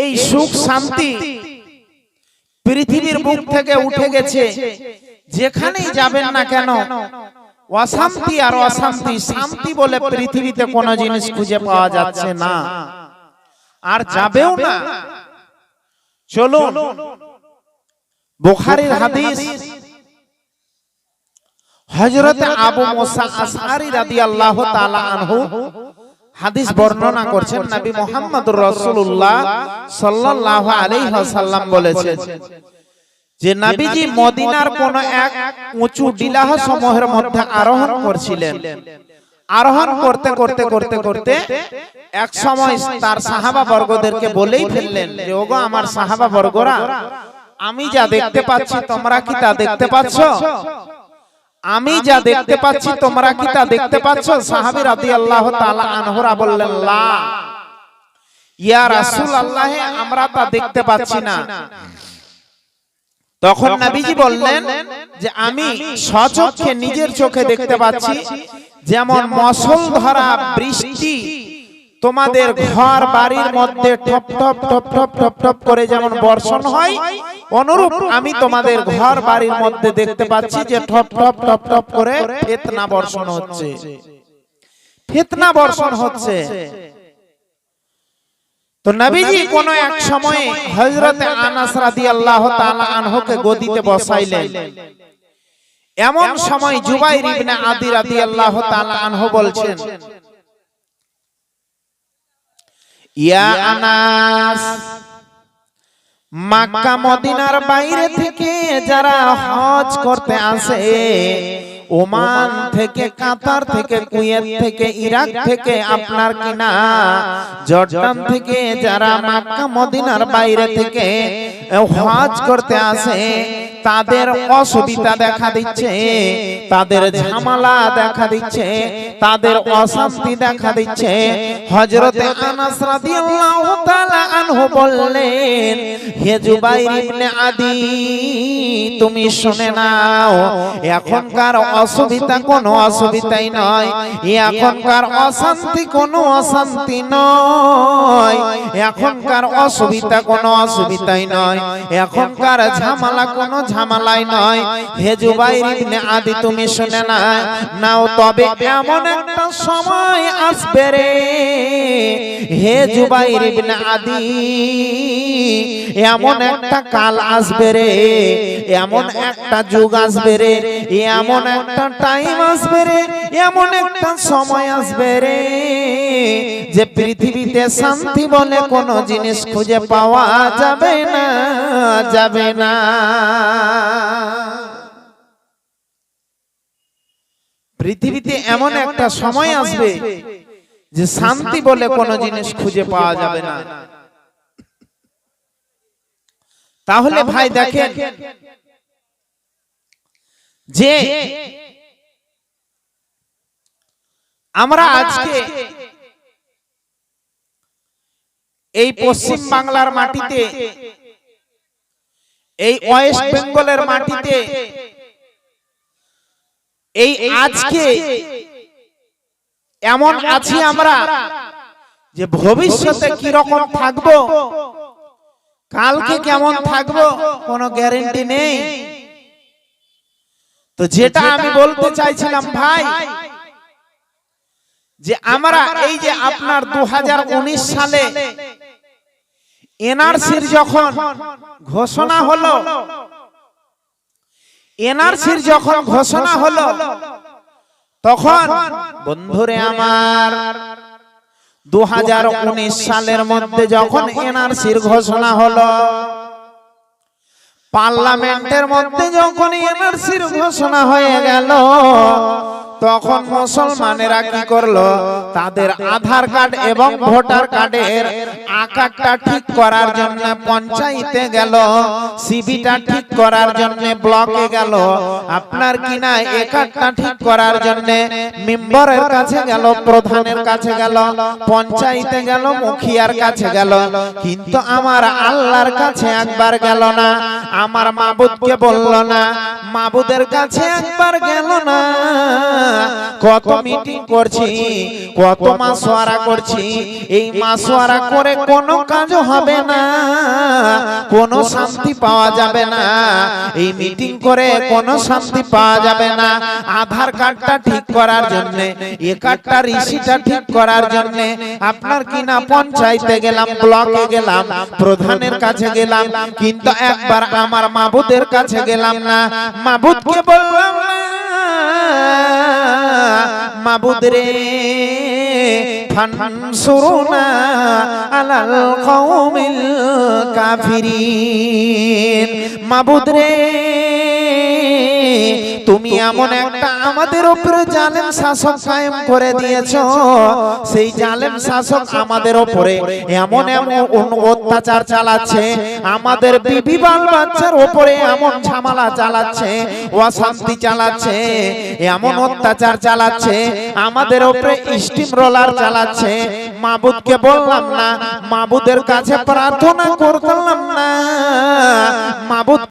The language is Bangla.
এই সুখ শান্তি পৃথিবীর বুক থেকে উঠে গেছে। যেখানেই যাবেন না কেন অশান্তি আর অশান্তি। শান্তি বলে পৃথিবীতে কোনো জিনিস খুঁজে পাওয়া যাচ্ছে না, আর যাবেও না। চলুন বুখারীর হাদিস, হযরত আবু মুসা আশআরী রাদিয়াল্লাহু তাআলা আনহু হাদিস বর্ণনা করছেন। নবী মুহাম্মদুর রাসূলুল্লাহ সাল্লাল্লাহু আলাইহি ওয়াসাল্লাম বলেছেন যে নবীজি মদিনার কোন এক উঁচু টিলাহ সমূহের মধ্যে আরোহণ করছিলেন। আরোহণ করতে করতে করতে করতে এক সময় তার সাহাবা বর্গদেরকে বলেই ফেললেন যে ওগো আমার সাহাবা বর্গরা, আমি যা দেখতে পাচ্ছি তোমরা কি তা দেখতে পাচ্ছ? আমি যা দেখতে পাচ্ছি তোমরা কি তা দেখতে পাচ্ছ? সাহাবী রাদিয়াল্লাহু তাআলা আনহুরা বললেন, লা ইয়া রাসূলুল্লাহ, আমরা তা দেখতে পাচ্ছি না। তখন নবীজি বললেন যে আমি স্বচক্ষে নিজের চোখে দেখতে পাচ্ছি, যেমন মুষলধারা বৃষ্টি তোমাদের ঘর বাড়ির মধ্যে ঠপ ঠপ ঠপ ঠপ ঠপ ঠপ করে যেমন বর্ষণ হয়, অনুরূপ আমি তোমাদের ঘর বাড়ির মধ্যে দেখতে পাচ্ছি যে ঠপ ঠপ ঠপ ঠপ করে ফিতনা বর্ষণ হচ্ছে, ফিতনা বর্ষণ হচ্ছে। তো নবীজি কোন এক সময়ে হযরত আনাস রাদিয়াল্লাহু তাআলা আনহুকে গদিতে বসাইলেন। এমন সময় জুবাইর ইবনে আদি রাদিয়াল্লাহু তাআলা আনহু বলছেন, ইয়া আনাস, মক্কা মদিনার বাইরে থেকে যারা হজ করতে আসে, ওমান থেকে, কাতার থেকে, কুয়েত থেকে, ইরাক থেকে, আপনার কিনা জর্ডান থেকে যারা মক্কা মদিনার বাইরে থেকে হজ করতে আসে, তাদের অসুবিধা দেখা দিচ্ছে, তাদের ঝামেলা দেখা দিচ্ছে, তাদের অশান্তি দেখা দিচ্ছে। হযরত আনাস রাদিয়াল্লাহু তাআলা আনহু বললেন, হে জুবাইর ইবনে আদি, তুমি শুনে নাও, এখনকার অসুবিধা কোনো অসুবিধাই নয়, এখনকার অশান্তি কোনো অশান্তি নয়, এখনকার অসুবিধা কোনো অসুবিধাই নয়, এখনকার ঝামেলা কোনো ঝামেলাই নয়। হে জুবাইর ইবনে আদি, তুমি শুনে নাও, তবে এমন একটা সময় আসবে রে হে জুবাইর ইবনে আদি, এমন একটা কাল আসবে রে, এমন একটা যুগ আসবে রে, এমন একটা টাইম আসবে রে, এমন একটা সময় আসবে রে, যে পৃথিবীতে শান্তি বলে কোনো জিনিস খুঁজে পাওয়া যাবে না, যাবে না। পৃথিবীতে এমন একটা সময় আসবে যে শান্তি বলে কোনো জিনিস খুঁজে পাওয়া যাবে না। তাহলে ভাই দেখেন যে আমরা আজকে এই পশ্চিম বাংলার মাটিতে, এই ওয়েস্ট বেঙ্গলের মাটিতে, এই আজকে এমন আছি আমরা যে ভবিষ্যতে কি রকম থাকবো, কালকে কেমন থাকবো কোনো গ্যারান্টি নেই। তো যেটা আমি বলতে চাইছিলাম ভাই, যে আমরা এই যে আপনার 2019 সালে এনআরসির যখন ঘোষণা হলো, এনআরসির যখন ঘোষণা হলো, তখন বন্ধুরে আমার 2019 সালের মধ্যে যখন এনআরসির ঘোষণা হলো, পার্লামেন্টের মধ্যে যখন এনআরসির ঘোষণা হয়ে গেল, তখন মুসলমানেরা কি করলো, তাদের আধার কার্ড এবং ভোটার কার্ডের আকারটা ঠিক করার জন্য পঞ্চায়েতে গেল, সিভিটা ঠিক করার জন্য ব্লকে গেল, আপনার কিনা একারটা ঠিক করার জন্য মেম্বারের কাছে গেল, প্রধানের কাছে গেল, পঞ্চায়েতে গেল, মুখিয়ার কাছে গেল, কিন্তু আমার আল্লাহর কাছে একবার গেল না, আমার মাবুদকে বলল না, মাবুদের কাছে একবার গেল না। কত মিটিং করছি, কত মাসওয়ারা করছি, এই মাসওয়ারা করে কোনো কাজ হবে না, কোনো শান্তি পাওয়া যাবে না। এই মিটিং করে কোনো শান্তি পাওয়া যাবে না। আধার কার্ডটা ঠিক করার জন্য, এ কার্ডটা রিসিটা ঠিক করার জন্য আপনার কিনা পঞ্চায়েতে গেলাম, ব্লকে গেলাম, প্রধানের কাছে গেলাম, কিন্তু একবার আমার মাবুদের কাছে গেলাম না। মাবুদকে বললাম, মাবুদ রে ফানসুরনা আলাল কওমিল কাফিরিন। মাবুদ রে তুমি এমন একটা আমাদের উপরে জালেম শাসক কায়েম করে দিয়েছো, সেই জালেম শাসক আমাদের উপরে এমন এমন অত্যাচার চালাচ্ছে, আমাদের বিবি বাল বাচ্চার উপরে এমন ঝামেলা চালাচ্ছে, অশান্তি চালাচ্ছে, এমন অত্যাচার চালাচ্ছে, আমাদের উপরে স্টিম রোলার চালাচ্ছে। মাবুদকে বললাম না, মাবুদের কাছে প্রার্থনা করলাম না, মাবুদ